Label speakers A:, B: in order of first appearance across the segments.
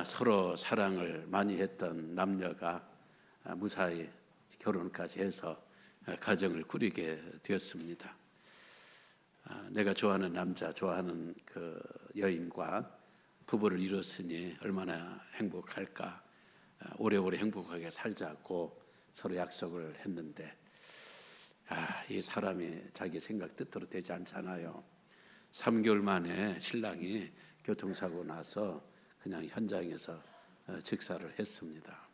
A: 서로 사랑을 많이 했던 남녀가 무사히 결혼까지 해서 가정을 꾸리게 되었습니다. 내가 좋아하는 남자, 좋아하는 그 여인과 부부를 이뤘으니 얼마나 행복할까. 오래오래 행복하게 살자고 서로 약속을 했는데 이 사람이 자기 생각 뜻대로 되지 않잖아요. 3개월 만에 신랑이 교통사고 나서 그냥 현장에서 즉사를 했습니다.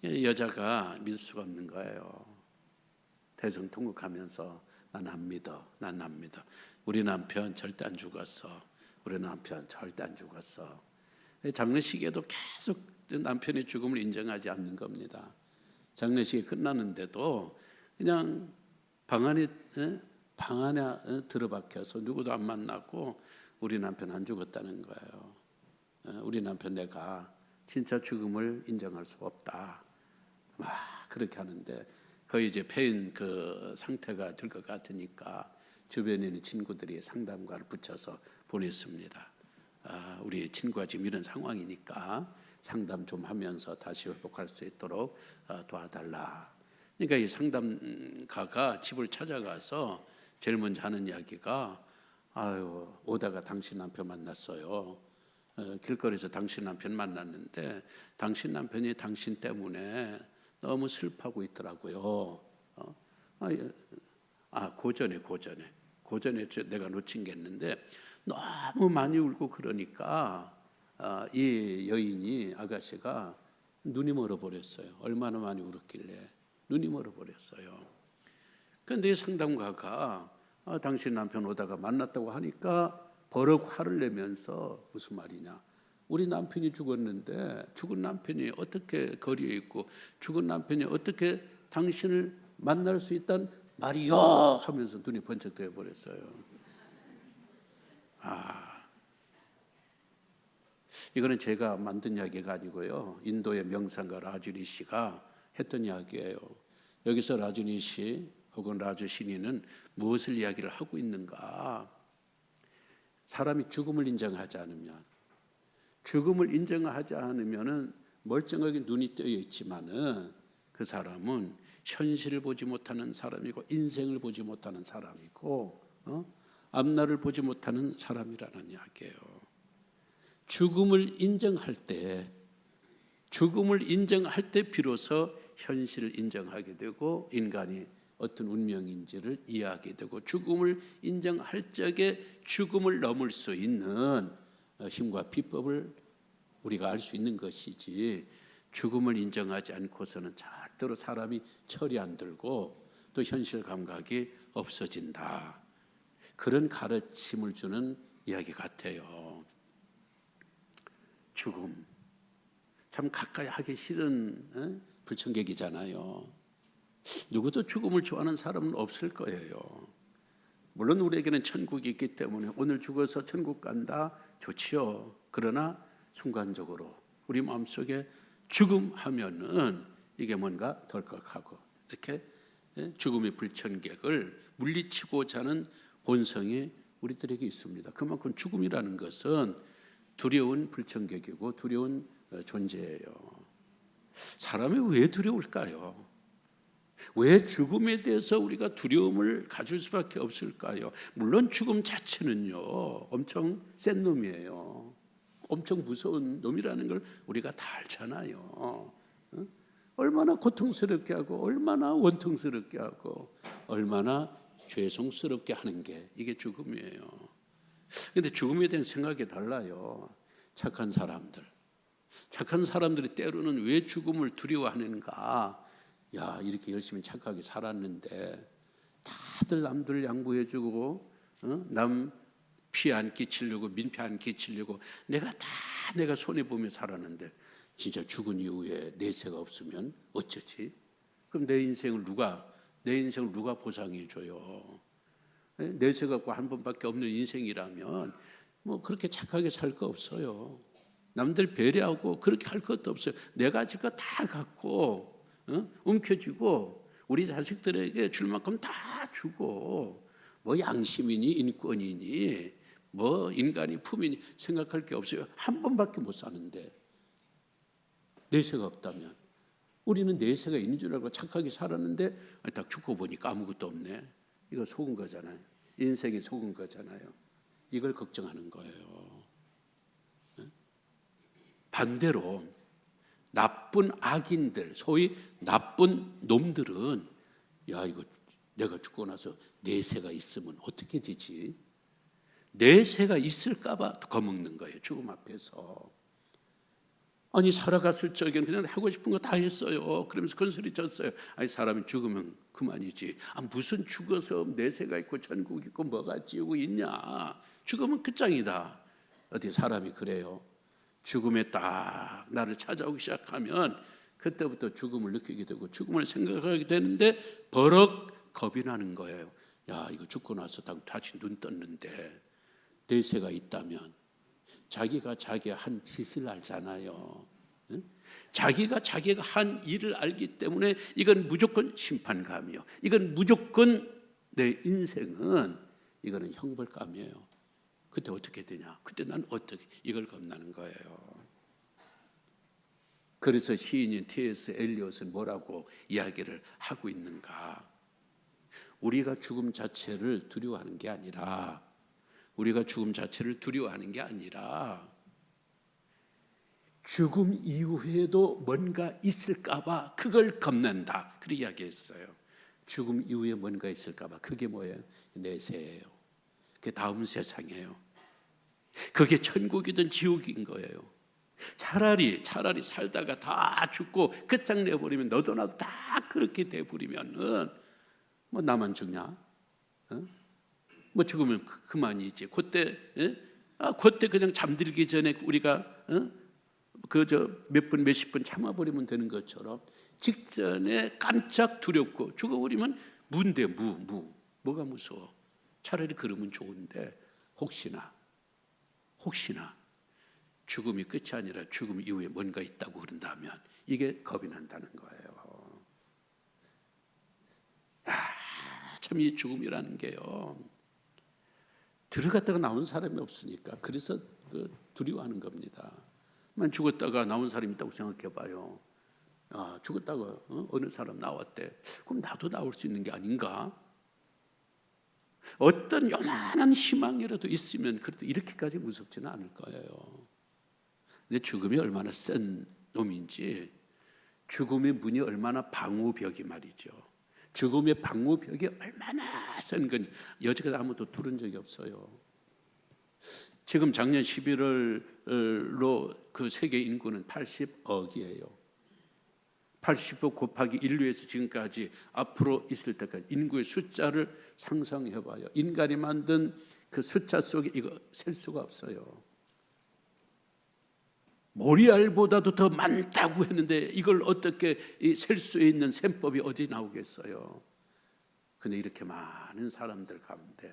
A: 여자가 믿을 수가 없는 거예요. 대성통곡하면서 난 안 믿어, 난 안 믿어. 우리 남편 절대 안 죽었어. 우리 남편 절대 안 죽었어. 장례식에도 계속 남편의 죽음을 인정하지 않는 겁니다. 장례식이 끝나는데도 그냥 방 안에 들어박혀서 누구도 안 만나고 우리 남편 안 죽었다는 거예요. 우리 남편 내가 진짜 죽음을 인정할 수 없다. 막 그렇게 하는데 거의 이제 폐인 그 상태가 될 것 같으니까 주변에 있는 친구들이 상담가를 붙여서 보냈습니다. 우리 친구가 지금 이런 상황이니까 상담 좀 하면서 다시 회복할 수 있도록 도와달라. 그러니까 이 상담가가 집을 찾아가서 제일 먼저 하는 이야기가 아유 오다가 당신 남편 만났어요. 길거리에서 당신 남편 만났는데 당신 남편이 당신 때문에 너무 슬퍼하고 있더라고요. 고전에 내가 놓친 게 있는데 너무 많이 울고 그러니까 이 여인이 아가씨가 눈이 멀어버렸어요. 얼마나 많이 울었길래 눈이 멀어버렸어요. 그런데 상담가가 당신 남편 오다가 만났다고 하니까 버럭 화를 내면서 무슨 말이냐. 우리 남편이 죽었는데 죽은 남편이 어떻게 거리에 있고 죽은 남편이 어떻게 당신을 만날 수 있단 말이요 하면서 눈이 번쩍 떠버렸어요. 이거는 제가 만든 이야기가 아니고요. 인도의 명상가 라주니 씨가 했던 이야기예요. 여기서 라주니 씨 혹은 라주 신이는 무엇을 이야기를 하고 있는가? 사람이 죽음을 인정하지 않으면 멀쩡하게 눈이 뜨여 있지만은 그 사람은 현실을 보지 못하는 사람이고 인생을 보지 못하는 사람이고 앞날을 보지 못하는 사람이라는 이야기예요. 죽음을 인정할 때 비로소 현실을 인정하게 되고 인간이 어떤 운명인지를 이해하게 되고 죽음을 인정할 적에 죽음을 넘을 수 있는 힘과 비법을 우리가 알 수 있는 것이지 죽음을 인정하지 않고서는 절대로 사람이 철이 안 들고 또 현실 감각이 없어진다. 그런 가르침을 주는 이야기 같아요. 죽음 참 가까이 하기 싫은 불청객이잖아요. 누구도 죽음을 좋아하는 사람은 없을 거예요. 물론 우리에게는 천국이 있기 때문에 오늘 죽어서 천국 간다 좋지요. 그러나 순간적으로 우리 마음속에 죽음 하면은 이게 뭔가 덜컥하고 이렇게 죽음의 불청객을 물리치고자 하는 본성이 우리들에게 있습니다. 그만큼 죽음이라는 것은 두려운 불청객이고 두려운 존재예요. 사람이 왜 두려울까요? 왜 죽음에 대해서 우리가 두려움을 가질 수밖에 없을까요? 물론 죽음 자체는요 엄청 센 놈이에요. 엄청 무서운 놈이라는 걸 우리가 다 알잖아요. 얼마나 고통스럽게 하고 얼마나 원통스럽게 하고 얼마나 죄송스럽게 하는 게 이게 죽음이에요. 그런데 죽음에 대한 생각이 달라요. 착한 사람들이 때로는 왜 죽음을 두려워하는가? 야, 이렇게 열심히 착하게 살았는데 다들 남들 양보해주고 남 피 안 끼치려고 민폐 안 끼치려고 내가 손해보며 살았는데 진짜 죽은 이후에 내세가 없으면 어쩌지? 그럼 내 인생을 누가 보상해줘요? 내세 갖고 한 번밖에 없는 인생이라면 뭐 그렇게 착하게 살 거 없어요. 남들 배려하고 그렇게 할 것도 없어요. 내가 가질 거 다 갖고 움켜쥐고 우리 자식들에게 줄 만큼 다 주고 뭐 양심이니 인권이니 뭐 인간이 품이니 생각할 게 없어요. 한 번밖에 못 사는데 내세가 없다면 우리는 내세가 있는 줄 알고 착하게 살았는데 딱 죽고 보니까 아무것도 없네. 이거 속은 거잖아요. 인생이 속은 거잖아요. 이걸 걱정하는 거예요. 반대로 나쁜 악인들, 소위 나쁜 놈들은 야 이거 내가 죽고 나서 내세가 있으면 어떻게 되지? 내세가 있을까 봐 겁먹는 거예요. 죽음 앞에서. 아니 살아갔을 적에는 그냥 하고 싶은 거 다 했어요. 그러면서 큰 소리 쳤어요. 아니 사람이 죽으면 그만이지. 무슨 죽어서 내세가 있고 천국 있고 뭐가 지우고 있냐. 죽으면 끝장이다. 어디 사람이 그래요. 죽음에 딱 나를 찾아오기 시작하면 그때부터 죽음을 느끼게 되고 죽음을 생각하게 되는데 버럭 겁이 나는 거예요. 야 이거 죽고 나서 다시 눈 떴는데 내세가 있다면 자기가 자기가 한 짓을 알잖아요. 자기가 한 일을 알기 때문에 이건 무조건 심판감이요. 이건 무조건 내 인생은 이거는 형벌감이에요. 그때 어떻게 되냐? 그때 난 어떻게 이걸 겁나는 거예요. 그래서 시인인 T.S. 엘리엇은 뭐라고 이야기를 하고 있는가? 우리가 죽음 자체를 두려워하는 게 아니라 죽음 이후에도 뭔가 있을까 봐 그걸 겁낸다. 그렇게 이야기했어요. 죽음 이후에 뭔가 있을까 봐. 그게 뭐예요? 내세예요. 그게 다음 세상이에요. 그게 천국이든 지옥인 거예요. 차라리 살다가 다 죽고 끝장내버리면 너도 나도 다 그렇게 돼버리면은 뭐 나만 죽냐? 뭐 죽으면 그만이지. 그때 그냥 잠들기 전에 우리가 몇 분 몇십 분 참아버리면 되는 것처럼 직전에 깜짝 두렵고 죽어버리면 무인데 뭐가 무서워? 차라리 그러면 좋은데 혹시나 죽음이 끝이 아니라 죽음 이후에 뭔가 있다고 그런다면 이게 겁이 난다는 거예요. 참 이 죽음이라는 게요. 들어갔다가 나온 사람이 없으니까 그래서 두려워하는 겁니다. 만 죽었다가 나온 사람이 있다고 생각해 봐요. 죽었다가 어느 사람 나왔대. 그럼 나도 나올 수 있는 게 아닌가? 어떤 요만한 희망이라도 있으면 그래도 이렇게까지 무섭지는 않을 거예요. 근데 죽음이 얼마나 센 놈인지, 죽음의 문이 얼마나 방호벽이 말이죠. 죽음의 방호벽이 얼마나 센 건지 여지까지 아무도 뚫은 적이 없어요. 지금 작년 11월로 그 세계 인구는 80억이에요. 80억 곱하기 인류에서 지금까지 앞으로 있을 때까지 인구의 숫자를 상상해봐요. 인간이 만든 그 숫자 속에 이거 셀 수가 없어요. 모리알보다도 더 많다고 했는데 이걸 어떻게 셀 수 있는 셈법이 어디 나오겠어요? 근데 이렇게 많은 사람들 가운데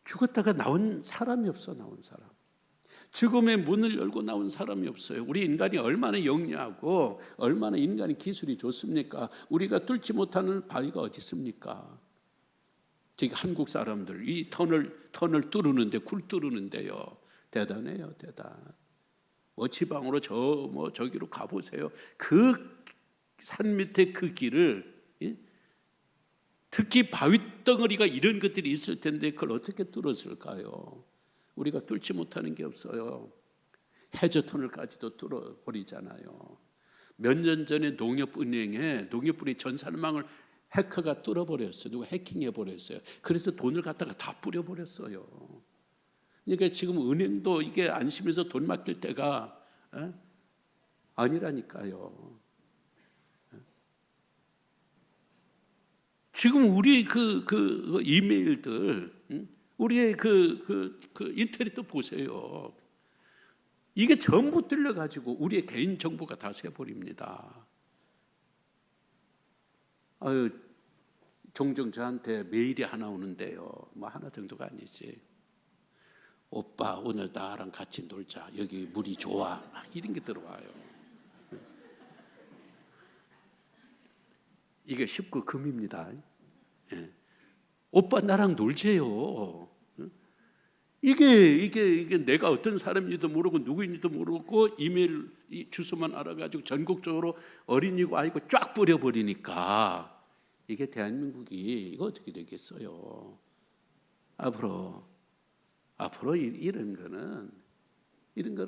A: 죽었다가 나온 사람이 없어. 나온 사람. 죽음의 문을 열고 나온 사람이 없어요. 우리 인간이 얼마나 영리하고 얼마나 인간의 기술이 좋습니까? 우리가 뚫지 못하는 바위가 어디 있습니까? 저기 한국 사람들 이 터널 뚫는데 굴 뚫는데요. 대단해요, 대단. 뭐 지방으로 저기로 가보세요. 그 산 밑에 그 길을 특히 바위 덩어리가 이런 것들이 있을 텐데 그걸 어떻게 뚫었을까요? 우리가 뚫지 못하는 게 없어요. 해저 터널까지도 뚫어버리잖아요. 몇 년 전에 농협은행이 전산망을 해커가 뚫어버렸어요. 누가 해킹해버렸어요. 그래서 돈을 갖다가 다 뿌려버렸어요. 그러니까 지금 은행도 이게 안심해서 돈 맡길 때가 아니라니까요. 지금 우리 그 이메일들, 우리의 그 인터넷도 보세요. 이게 전부 뚫려가지고 우리의 개인 정보가 다 새버립니다. 종종 저한테 메일이 하나 오는데요. 뭐 하나 정도가 아니지. 오빠 오늘 나랑 같이 놀자. 여기 물이 좋아. 막 이런 게 들어와요. 이게 쉽고 금입니다. 예. 오빠 나랑 놀재요. 이게 내가 어떤 사람인지도 모르고 누구인지도 모르고 이메일 주소만 알아가지고 전국적으로 어린이고 아이고 쫙 뿌려버리니까 이게 대한민국이 이거 어떻게 되겠어요? 앞으로 이런 거는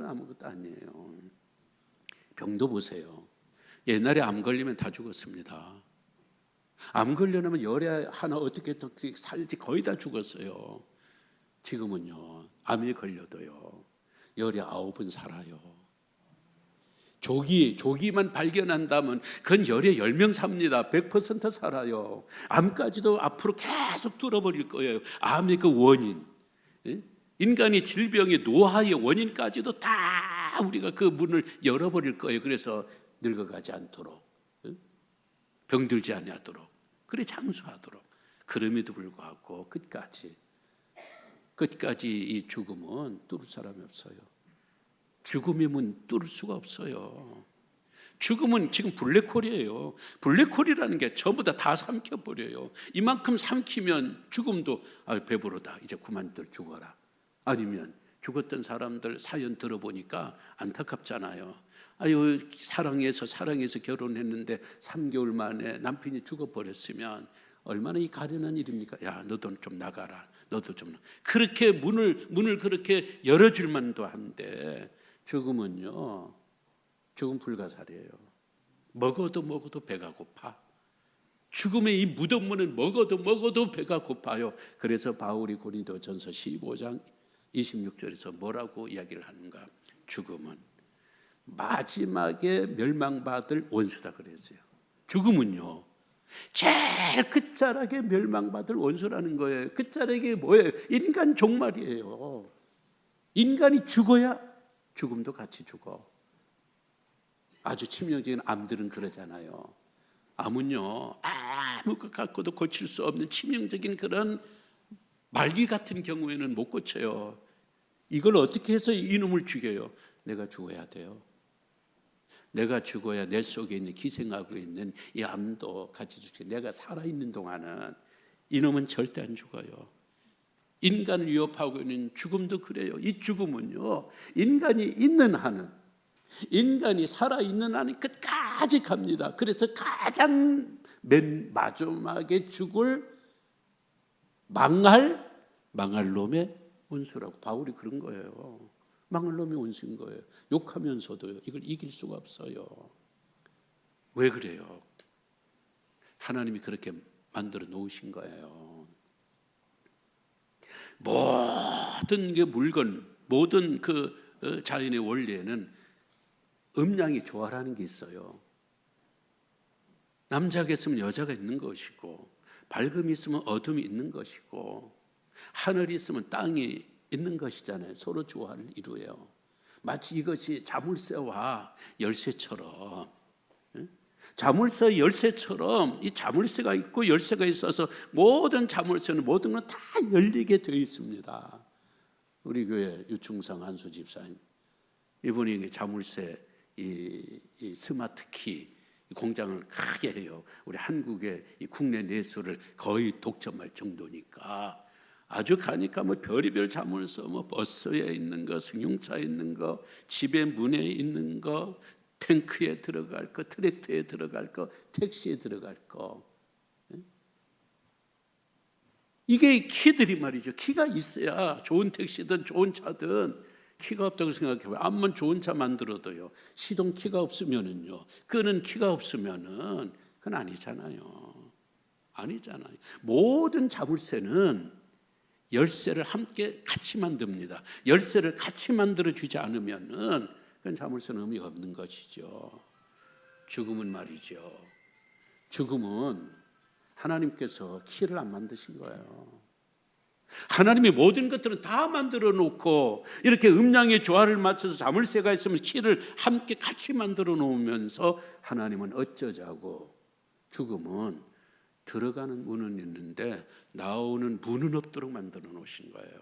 A: 아무것도 아니에요. 병도 보세요. 옛날에 암 걸리면 다 죽었습니다. 암 걸려면 열에 하나 어떻게 살지 거의 다 죽었어요. 지금은요, 암에 걸려도요, 열에 9은 살아요. 조기만 발견한다면 그건 열에 10명 삽니다. 100% 살아요. 암까지도 앞으로 계속 뚫어버릴 거예요. 암의 그 원인, 인간이 질병의 노화의 원인까지도 다 우리가 그 문을 열어버릴 거예요. 그래서 늙어가지 않도록, 병들지 않도록, 그래 장수하도록. 그럼에도 불구하고 끝까지 이 죽음은 뚫을 사람이 없어요. 죽음의 문 뚫을 수가 없어요. 죽음은 지금 블랙홀이에요. 블랙홀이라는 게 전부 다 삼켜버려요. 이만큼 삼키면 죽음도 배부르다, 이제 그만들 죽어라. 아니면 죽었던 사람들 사연 들어보니까 안타깝잖아요. 사랑해서 결혼했는데 3개월 만에 남편이 죽어버렸으면 얼마나 이 가련한 일입니까? 야, 너도 좀 나가라. 너도 좀. 그렇게 문을 그렇게 열어줄 만도 한데, 죽음 불가사리예요. 먹어도 배가 고파. 죽음의 이 무덤문은 먹어도 배가 고파요. 그래서 바울이 고린도전서 15장 26절에서 뭐라고 이야기를 하는가? 죽음은 마지막에 멸망받을 원수다 그랬어요. 죽음은요, 제일 끝자락에 멸망받을 원수라는 거예요. 끝자락이 뭐예요? 인간 종말이에요. 인간이 죽어야 죽음도 같이 죽어. 아주 치명적인 암들은 그러잖아요. 암은요, 아무 것 갖고도 고칠 수 없는 치명적인 그런 말기 같은 경우에는 못 고쳐요. 이걸 어떻게 해서 이놈을 죽여요? 내가 죽어야 돼요. 내가 죽어야 내 속에 있는 기생하고 있는 이 암도 같이 죽지. 내가 살아있는 동안은 이놈은 절대 안 죽어요. 인간을 위협하고 있는 죽음도 그래요. 이 죽음은요, 인간이 있는 한은, 인간이 살아있는 한은 끝까지 갑니다. 그래서 가장 맨 마지막에 죽을 망할 놈의 원수라고 바울이 그런 거예요. 망할 놈이 원수인 거예요. 욕하면서도요, 이걸 이길 수가 없어요. 왜 그래요? 하나님이 그렇게 만들어 놓으신 거예요. 모든 게 물건, 모든 그 자연의 원리에는 음양이 조화라는 게 있어요. 남자가 있으면 여자가 있는 것이고, 밝음이 있으면 어둠이 있는 것이고, 하늘이 있으면 땅이 있는 것이잖아요. 서로 조화를 이루어요. 마치 이것이 자물쇠와 열쇠처럼, 자물쇠 열쇠처럼 이 자물쇠가 있고 열쇠가 있어서 모든 자물쇠는 모든 건 다 열리게 되어 있습니다. 우리 교회 유충상 한수 집사님, 이분이 자물쇠 이 스마트키 공장을 크게 해요. 우리 한국의 이 국내 내수를 거의 독점할 정도니까 아주 가니까 뭐 별의별 자물쇠, 뭐 버스에 있는 거, 승용차에 있는 거, 집에 문에 있는 거, 탱크에 들어갈 거, 트랙터에 들어갈 거, 택시에 들어갈 거. 이게 키들이 말이죠. 키가 있어야 좋은 택시든 좋은 차든 키가 없다고 생각해봐요. 암만 좋은 차 만들어도요, 시동 키가 없으면은요, 끄는 키가 없으면은 그건 아니잖아요. 모든 자물쇠는 열쇠를 함께 같이 만듭니다. 열쇠를 같이 만들어 주지 않으면은 그건 자물쇠는 의미가 없는 것이죠. 죽음은 말이죠. 죽음은 하나님께서 키를 안 만드신 거예요. 하나님이 모든 것들은 다 만들어 놓고 이렇게 음양의 조화를 맞춰서 자물쇠가 있으면 키를 함께 같이 만들어 놓으면서 하나님은 어쩌자고 죽음은 들어가는 문은 있는데 나오는 문은 없도록 만들어 놓으신 거예요.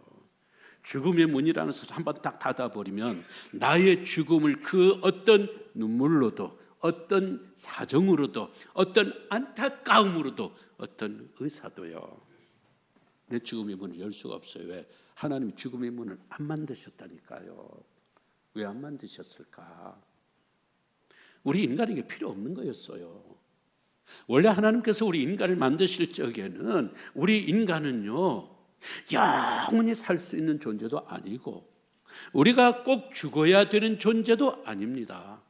A: 죽음의 문이라는 것을 한번 딱 닫아버리면 나의 죽음을 그 어떤 눈물로도 어떤 사정으로도 어떤 안타까움으로도 어떤 의사도요 내 죽음의 문을 열 수가 없어요. 왜? 하나님이 죽음의 문을 안 만드셨다니까요. 왜 안 만드셨을까? 우리 인간에게 필요 없는 거였어요. 원래 하나님께서 우리 인간을 만드실 적에는 우리 인간은요 영원히 살 수 있는 존재도 아니고 우리가 꼭 죽어야 되는 존재도 아닙니다.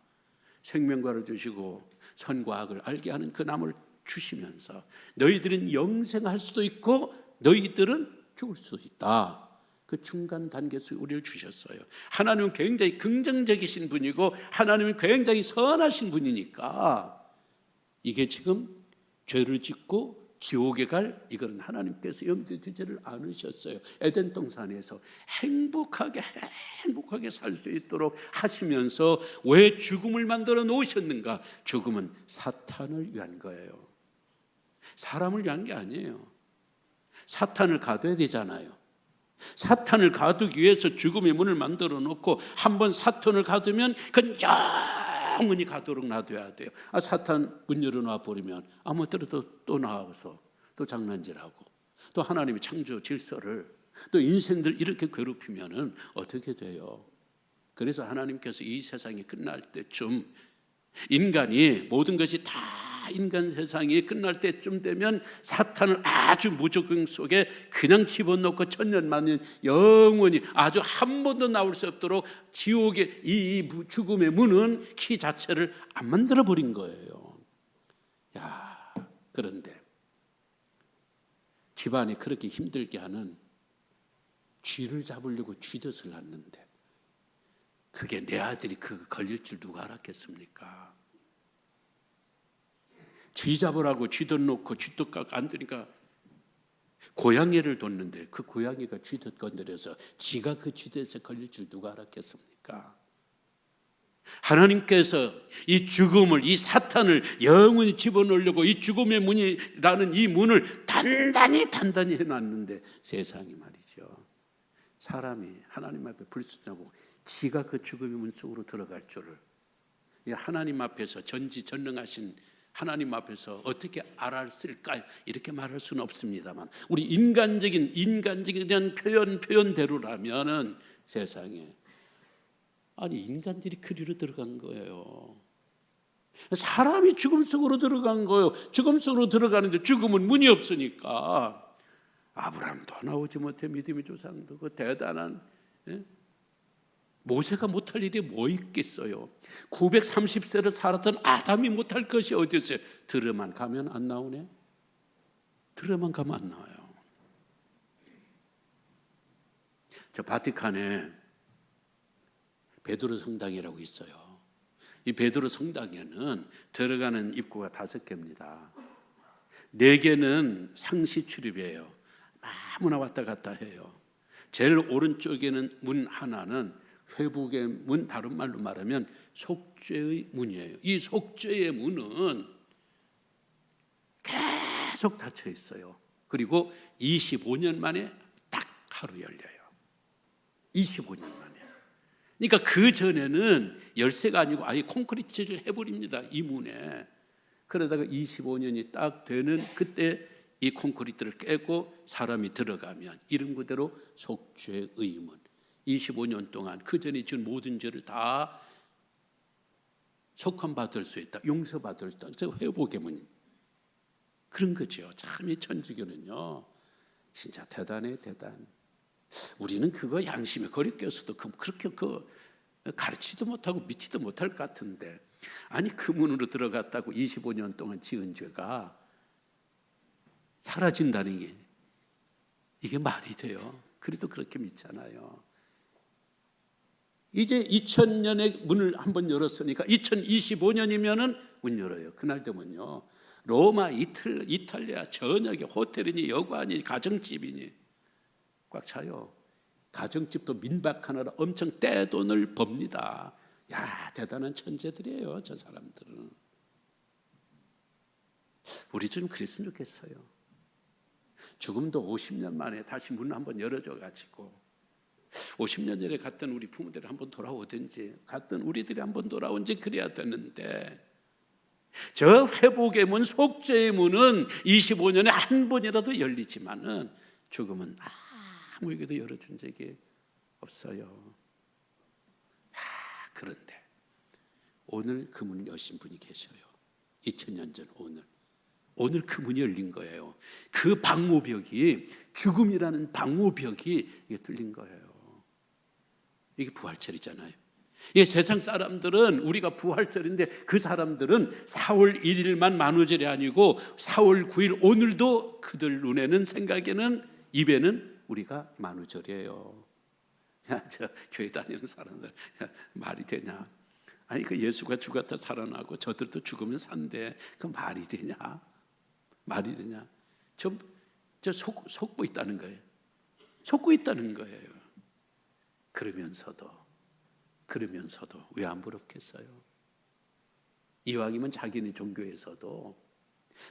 A: 생명과를 주시고 선과 악을 알게 하는 그 나무를 주시면서 너희들은 영생할 수도 있고 너희들은 죽을 수도 있다. 그 중간 단계에서 우리를 주셨어요. 하나님은 굉장히 긍정적이신 분이고 하나님은 굉장히 선하신 분이니까 이게 지금 죄를 짓고 지옥에 갈 이거는 하나님께서 염두에 두지를 않으셨어요. 에덴 동산에서 행복하게 살 수 있도록 하시면서 왜 죽음을 만들어 놓으셨는가? 죽음은 사탄을 위한 거예요. 사람을 위한 게 아니에요. 사탄을 가둬야 되잖아요. 사탄을 가두기 위해서 죽음의 문을 만들어 놓고 한번 사탄을 가두면 그건 영원히 가도록 놔둬야 돼요. 사탄 문 열어놔 버리면 아무 때라도 또 나와서 또 장난질하고 또 하나님의 창조 질서를 또 인생들 이렇게 괴롭히면은 어떻게 돼요? 그래서 하나님께서 이 세상이 끝날 때쯤 인간이 모든 것이 다 인간 세상이 끝날 때쯤 되면 사탄을 아주 무조건 속에 그냥 집어넣고 천년만년 영원히 아주 한 번도 나올 수 없도록 지옥의 이 죽음의 문은 키 자체를 안 만들어 버린 거예요. 야, 그런데 집안이 그렇게 힘들게 하는 쥐를 잡으려고 쥐덫을 놨는데 그게 내 아들이 그거 걸릴 줄 누가 알았겠습니까? 쥐 잡으라고 쥐덫 놓고 쥐덫 안 되니까 고양이를 뒀는데 그 고양이가 쥐덫 건드려서 지가 그 쥐덫에 걸릴 줄 누가 알았겠습니까? 하나님께서 이 죽음을, 이 사탄을 영원히 집어넣으려고 이 죽음의 문이라는 이 문을 단단히 해놨는데 세상이 말이죠. 사람이 하나님 앞에 불순종하고 지가 그 죽음의 문 속으로 들어갈 줄을 하나님 앞에서 전지전능하신 하나님 앞에서 어떻게 알았을까요? 이렇게 말할 수는 없습니다만 우리 인간적인 대한 표현대로라면은 세상에 아니 인간들이 그리로 들어간 거예요. 사람이 죽음 속으로 들어간 거예요. 죽음 속으로 들어가는데 죽음은 문이 없으니까 아브라함도 나오지 못해 믿음의 조상도 그 대단한 모세가 못할 일이 뭐 있겠어요? 930세를 살았던 아담이 못할 것이 어디 있어요? 들어만 가면 안 나오네? 들어만 가면 안 나와요. 저 바티칸에 베드로 성당이라고 있어요. 이 베드로 성당에는 들어가는 입구가 5개입니다. 4개는 상시 출입이에요. 아무나 왔다 갔다 해요. 제일 오른쪽에는 문 하나는 회복의 문, 다른 말로 말하면 속죄의 문이에요. 이 속죄의 문은 계속 닫혀 있어요. 그리고 25년 만에 딱 하루 열려요. 25년 만에. 그러니까 그 전에는 열쇠가 아니고 아예 콘크리트를 해버립니다. 이 문에. 그러다가 25년이 딱 되는 그때 이 콘크리트를 깨고 사람이 들어가면 이름 그대로 속죄의 문. 25년 동안 그 전에 지은 모든 죄를 다 속함받을 수 있다. 용서받을 수 있다. 그래서 회복의 문. 그런 거죠. 참 이 천주교는요. 진짜 대단해 대단. 우리는 그거 양심에 거리껴서도 그렇게 가르치지도 못하고 믿지도 못할 것 같은데 아니 그 문으로 들어갔다고 25년 동안 지은 죄가 사라진다는 게 이게 말이 돼요. 그래도 그렇게 믿잖아요. 이제 2000년의 문을 한번 열었으니까 2025년이면은 문 열어요. 그날 되면요. 로마, 이탈리아 전역에 호텔이니 여관이니 가정집이니 꽉 차요. 가정집도 민박 하나로 엄청 떼돈을 법니다. 야, 대단한 천재들이에요, 저 사람들은. 우리 좀 그랬으면 좋겠어요. 죽음도 50년 만에 다시 문 한번 열어줘가지고 50년 전에 갔던 우리 부모들이 한번 돌아오든지, 갔던 우리들이 한번 돌아온지 그래야 되는데, 저 회복의 문, 속죄의 문은 25년에 한 번이라도 열리지만은 죽음은 아무에게도 열어준 적이 없어요. 그런데 오늘 그 문을 여신 분이 계셔요. 2000년 전 오늘 그 문이 열린 거예요. 그 방호벽이, 죽음이라는 방호벽이 이게 뚫린 거예요. 이게 부활절이잖아요. 이 세상 사람들은, 우리가 부활절인데 그 사람들은 4월 1일만 만우절이 아니고 4월 9일 오늘도 그들 눈에는, 생각에는, 입에는 우리가 만우절이에요. 야, 저 교회 다니는 사람들, 야, 말이 되냐? 아니, 그 예수가 죽었다 살아나고 저들도 죽으면 산대. 그 말이 되냐? 말이 되냐? 저 속고 있다는 거예요. 속고 있다는 거예요. 그러면서도 왜 안 부럽겠어요? 이왕이면 자기네 종교에서도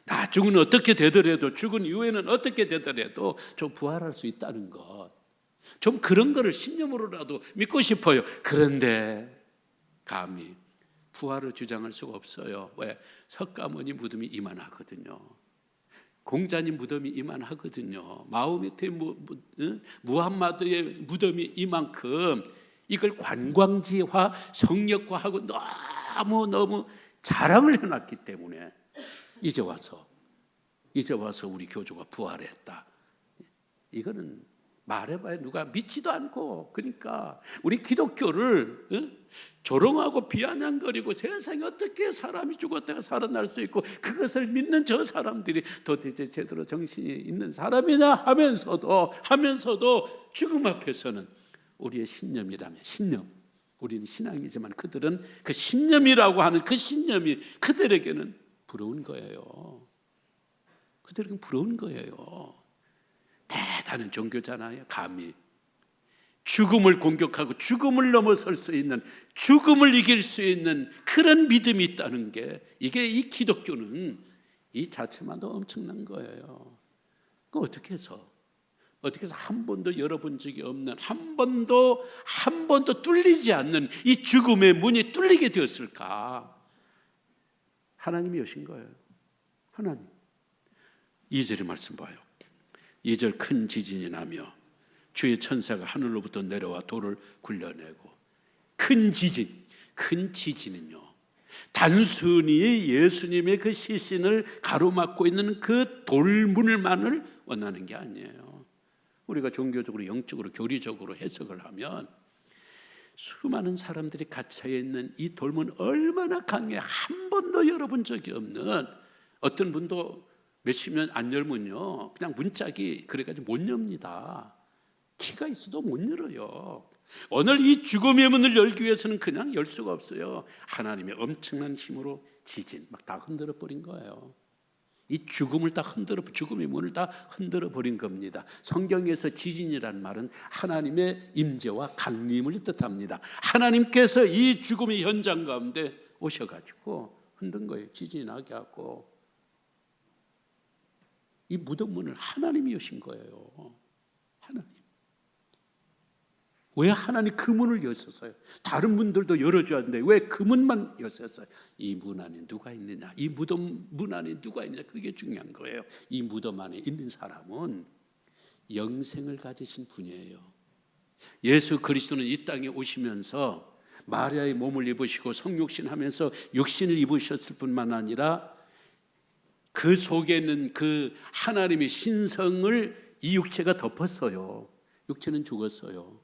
A: 나중은 어떻게 되더라도, 죽은 이후에는 어떻게 되더라도 좀 부활할 수 있다는 것, 좀 그런 거를 신념으로라도 믿고 싶어요. 그런데 감히 부활을 주장할 수가 없어요. 왜? 석가모니 무덤이 이만하거든요. 공자님 무덤이 이만하거든요. 마호메트의 무함마드의 무덤이 이만큼, 이걸 관광지화, 성역화하고 너무 자랑을 해놨기 때문에 이제 와서 우리 교주가 부활했다. 이거는 말해봐야 누가 믿지도 않고. 그러니까 우리 기독교를 조롱하고 비아냥거리고, 세상에 어떻게 사람이 죽었다가 살아날 수 있고 그것을 믿는 저 사람들이 도대체 제대로 정신이 있는 사람이냐 하면서도 죽음 앞에서는 우리의 신념이라면, 우리는 신앙이지만 그들은 그 신념이라고 하는 그 신념이 그들에게는 부러운 거예요. 그들에게는 부러운 거예요. 대단한 종교잖아요. 감히 죽음을 공격하고 죽음을 넘어설 수 있는, 죽음을 이길 수 있는 그런 믿음이 있다는 게, 이게 이 기독교는 이 자체만도 엄청난 거예요. 그 어떻게 해서 한 번도 열어본 적이 없는, 한 번도 뚫리지 않는 이 죽음의 문이 뚫리게 되었을까? 하나님이 여신 거예요. 하나님. 2절의 말씀 봐요. 2절, 큰 지진이 나며 주의 천사가 하늘로부터 내려와 돌을 굴려내고. 큰 지진은요, 단순히 예수님의 그 시신을 가로막고 있는 그 돌문만을 원하는 게 아니에요. 우리가 종교적으로, 영적으로, 교리적으로 해석을 하면 수많은 사람들이 갇혀 있는 이 돌문 얼마나 강해, 한 번도 열어본 적이 없는, 어떤 분도 몇십 년 안 열면요 그냥 문짝이 그래가지고 못 엽니다. 키가 있어도 못 열어요. 오늘 이 죽음의 문을 열기 위해서는 그냥 열 수가 없어요. 하나님의 엄청난 힘으로 지진 막 다 흔들어 버린 거예요. 이 죽음의 문을 다 흔들어 버린 겁니다. 성경에서 지진이라는 말은 하나님의 임재와 강림을 뜻합니다. 하나님께서 이 죽음의 현장 가운데 오셔가지고 흔든 거예요. 지진이 나게 하고. 이 무덤 문을 하나님이 여신 거예요. 하나님. 왜 하나님 그 문을 여셨어요? 다른 문들도 열어줘야 하는데 왜 그 문만 여셨어요? 이 문 안에 누가 있느냐, 이 무덤 문 안에 누가 있느냐, 그게 중요한 거예요. 이 무덤 안에 있는 사람은 영생을 가지신 분이에요. 예수 그리스도는 이 땅에 오시면서 마리아의 몸을 입으시고 성육신 하면서 육신을 입으셨을 뿐만 아니라 그 속에 있는 그 하나님의 신성을 이 육체가 덮었어요. 육체는 죽었어요.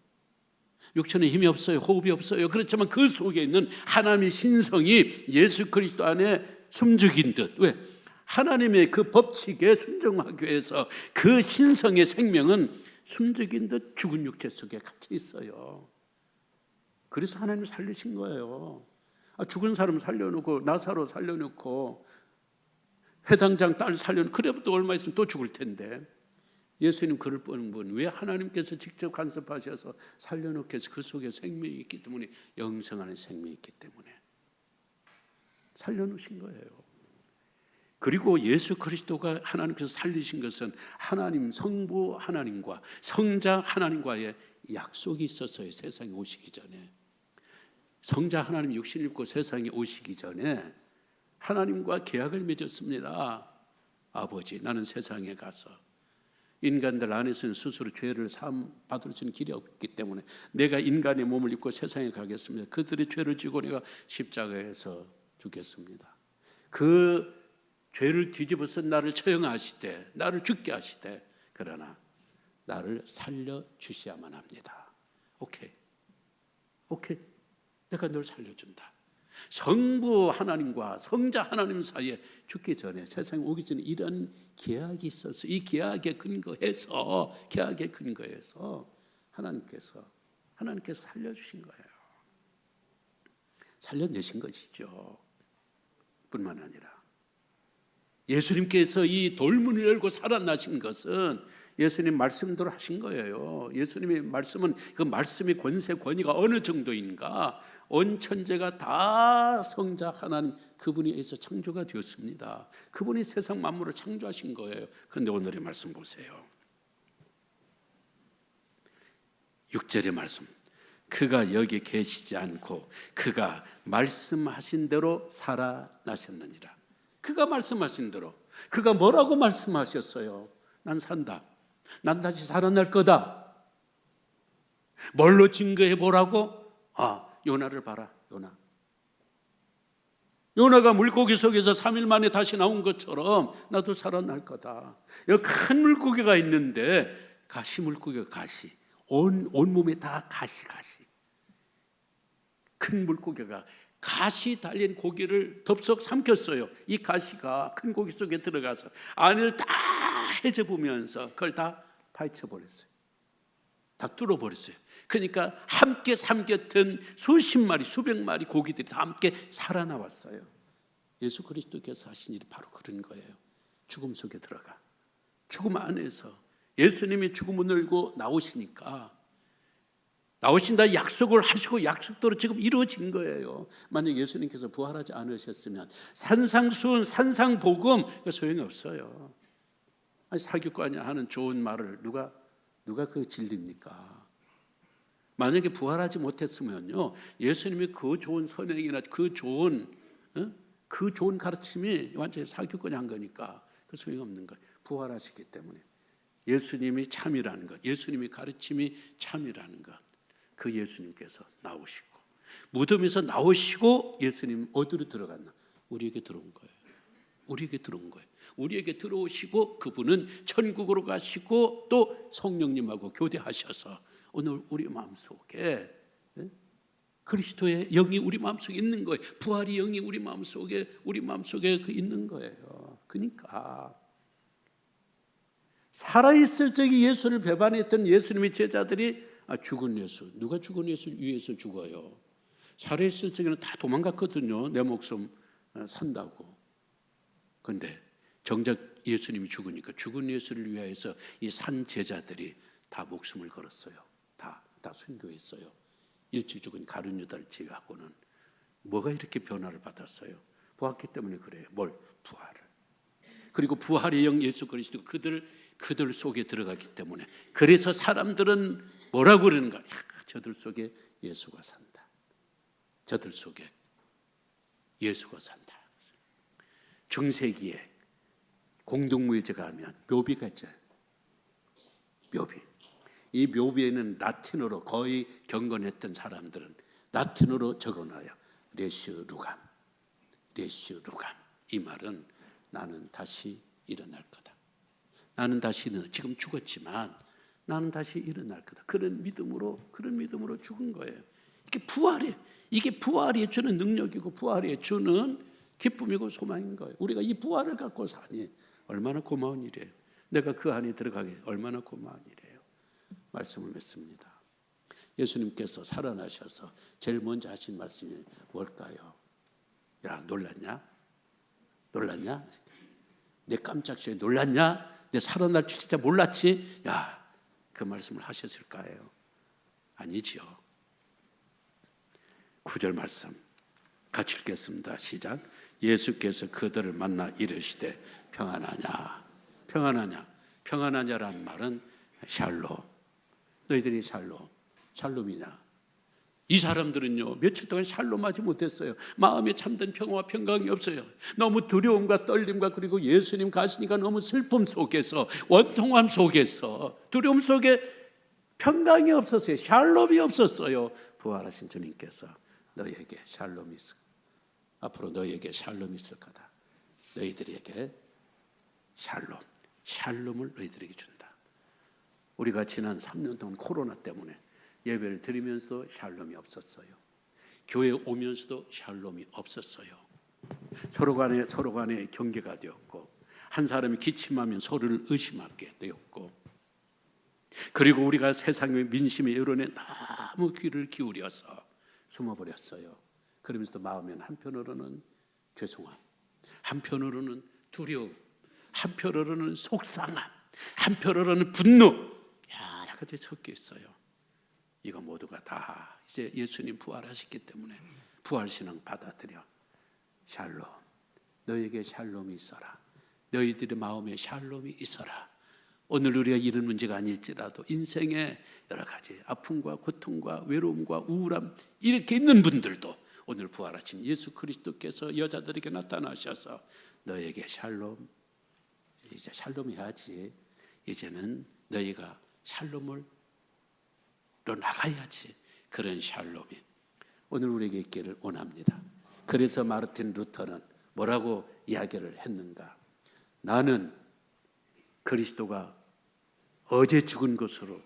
A: 육체는 힘이 없어요. 호흡이 없어요. 그렇지만 그 속에 있는 하나님의 신성이 예수 그리스도 안에 숨죽인 듯. 왜? 하나님의 그 법칙에 순종하기 위해서 그 신성의 생명은 숨죽인 듯 죽은 육체 속에 갇혀 있어요. 그래서 하나님이 살리신 거예요. 죽은 사람 살려놓고, 나사로 살려놓고, 회당장 딸 살려놓고, 그래도 또 얼마 있으면 또 죽을 텐데, 예수님 그럴 뻔한 왜 하나님께서 직접 간섭하셔서 살려놓게 해서 그 속에 생명이 있기 때문에, 영생하는 생명이 있기 때문에 살려놓으신 거예요. 그리고 예수 그리스도가 하나님께서 살리신 것은 하나님 성부 하나님과 성자 하나님과의 약속이 있었어요. 세상에 오시기 전에. 성자 하나님 육신 입고 세상에 오시기 전에 하나님과 계약을 맺었습니다. 아버지, 나는 세상에 가서 인간들 안에서는 스스로 죄를 사함 받을 수 있는 길이 없기 때문에 내가 인간의 몸을 입고 세상에 가겠습니다. 그들의 죄를 지고 내가 십자가에서 죽겠습니다. 그 죄를 뒤집어서 나를 처형하시되 나를 죽게 하시되 그러나 나를 살려주셔야만 합니다. 오케이. 내가 널 살려준다. 성부 하나님과 성자 하나님 사이에 죽기 전에 세상에 오기 전에 이런 계약이 있었어. 이 계약에 근거해서 하나님께서 살려주신 거예요. 살려내신 것이죠. 뿐만 아니라 예수님께서 이 돌문을 열고 살아나신 것은 예수님 말씀대로 하신 거예요. 예수님의 말씀은 그 말씀의 권세 권위가 어느 정도인가? 온 천재가 다 성자 하나님 그분에 의해서 창조가 되었습니다. 그분이 세상 만물을 창조하신 거예요. 그런데 오늘의 말씀 보세요. 6절의 말씀. 그가 여기 계시지 않고 그가 말씀하신 대로 살아나셨느니라. 그가 말씀하신 대로. 그가 뭐라고 말씀하셨어요? 난 산다. 난 다시 살아날 거다. 뭘로 증거해 보라고? 요나를 봐라. 요나가 물고기 속에서 3일 만에 다시 나온 것처럼 나도 살아날 거다. 여기 큰 물고기가 있는데 가시 물고기가 가시. 온몸에 다 가시. 큰 물고기가 가시 달린 고기를 덥석 삼켰어요. 이 가시가 큰 고기 속에 들어가서 안을 다 헤쳐보면서 그걸 다 파헤쳐버렸어요. 다 뚫어버렸어요. 그러니까 함께 삼켰던 수십 마리, 수백 마리 고기들이 다 함께 살아나왔어요. 예수 그리스도께서 하신 일이 바로 그런 거예요. 죽음 속에 들어가. 죽음 안에서 예수님이 죽음을 열고 나오신다 약속을 하시고 약속대로 지금 이루어진 거예요. 만약 예수님께서 부활하지 않으셨으면 산상수훈, 산상복음 소용이 없어요. 사기꾼이 하는 좋은 말을 누가 그 진리입니까? 만약에 부활하지 못했으면요, 예수님이 그 좋은 선행이나 그 좋은 가르침이 완전히 사기꾼이 한 거니까 그 소용이 없는 거예요. 부활하시기 때문에 예수님이 참이라는 것, 예수님의 가르침이 참이라는 것. 그 예수님께서 나오시고 무덤에서 나오시고 예수님 어디로 들어갔나? 우리에게 들어온 거예요. 우리에게 들어오시고 그분은 천국으로 가시고 또 성령님하고 교대하셔서 오늘 우리 마음속에 그리스도의 영이 우리 마음속에 있는 거예요. 부활의 영이 우리 마음속에 있는 거예요. 그러니까 살아있을 적에 예수를 배반했던 예수님의 제자들이 죽은 예수, 누가 죽은 예수 위해서 죽어요? 살아있을 적에는 다 도망갔거든요. 내 목숨 산다고. 그런데 정작 예수님이 죽으니까 죽은 예수를 위하여서 이 산 제자들이 다 목숨을 걸었어요. 다 순교했어요. 일찍 죽은 가룟 유다를 제외하고는. 뭐가 이렇게 변화를 받았어요? 보았기 때문에 그래요. 뭘? 부활을. 그리고 부활의 영 예수 그리스도 그들 속에 들어갔기 때문에. 그래서 사람들은 뭐라고 그러는가? 저들 속에 예수가 산다. 저들 속에 예수가 산다. 중세기에 공동묘지가 하면 묘비가 있잖아요. 묘비. 이 묘비에는 라틴어로 거의 경건했던 사람들은 라틴어로 적어놔요. 레시오 루감. 이 말은 나는 다시 일어날 거다. 나는 다시 지금 죽었지만 나는 다시 일어날 거다. 그런 믿음으로 죽은 거예요. 이게 부활이 주는 능력이고 부활이 주는 기쁨이고 소망인 거예요. 우리가 이 부활을 갖고 사니 얼마나 고마운 일이에요. 내가 그 안에 들어가기 얼마나 고마운 일이에요. 말씀을 맺습니다. 예수님께서 살아나셔서 제일 먼저 하신 말씀이 뭘까요? 야, 놀랐냐? 내 깜짝시에 놀랐냐? 내 살아날 줄 진짜 몰랐지? 야, 그 말씀을 하셨을까요? 아니지요. 9절 말씀. 같이 읽겠습니다. 시작. 예수께서 그들을 만나 이르시되 평안하냐. 평안하냐. 평안하냐라는 말은 샬롬. 너희들이 샬롬이냐. 이 사람들은요, 며칠 동안 샬롬하지 못했어요. 마음에 참된 평화와 평강이 없어요. 너무 두려움과 떨림과 그리고 예수님 가시니까 너무 슬픔 속에서, 원통함 속에서, 두려움 속에 평강이 없었어요. 샬롬이 없었어요. 부활하신 주님께서 너희에게 샬롬이 있을, 앞으로 너희에게 샬롬이 있을 거다. 너희들에게 샬롬을 너희들에게 준다. 우리가 지난 3년 동안 코로나 때문에 예배를 드리면서도 샬롬이 없었어요. 교회에 오면서도 샬롬이 없었어요. 서로 간에 경계가 되었고, 한 사람이 기침하면 서로를 의심하게 되었고, 그리고 우리가 세상의 민심의 여론에 너무 귀를 기울여서 숨어버렸어요. 그러면서도 마음에는 한편으로는 죄송함, 한편으로는 두려움, 한편으로는 속상함, 한편으로는 분노, 여러 가지 섞여 있어요. 이거 모두가 다 이제 예수님 부활하셨기 때문에 부활신앙 받아들여. 샬롬, 너에게 샬롬이 있어라. 너희들의 마음에 샬롬이 있어라. 오늘 우리가 이런 문제가 아닐지라도 인생에 여러 가지 아픔과 고통과 외로움과 우울함 이렇게 있는 분들도 오늘 부활하신 예수 그리스도께서 여자들에게 나타나셔서 너에게 샬롬, 이제 샬롬 해야지. 이제는 너희가 샬롬으로 나가야지. 그런 샬롬이 오늘 우리에게 있기를 원합니다. 그래서 마르틴 루터는 뭐라고 이야기를 했는가? 나는 그리스도가 어제 죽은 것으로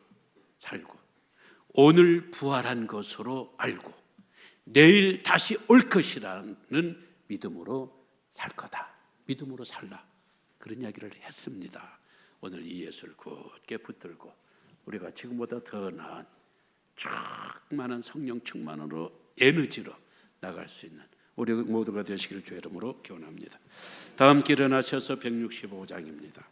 A: 살고 오늘 부활한 것으로 알고 내일 다시 올 것이라는 믿음으로 살 거다. 믿음으로 살라. 그런 이야기를 했습니다. 오늘 이 예수를 굳게 붙들고 우리가 지금보다 더 나은 충만한 성령 충만으로 에너지로 나갈 수 있는 우리 모두가 되시기를 주의 이름으로 기원합니다. 다 함께 일어나셔서 165장입니다.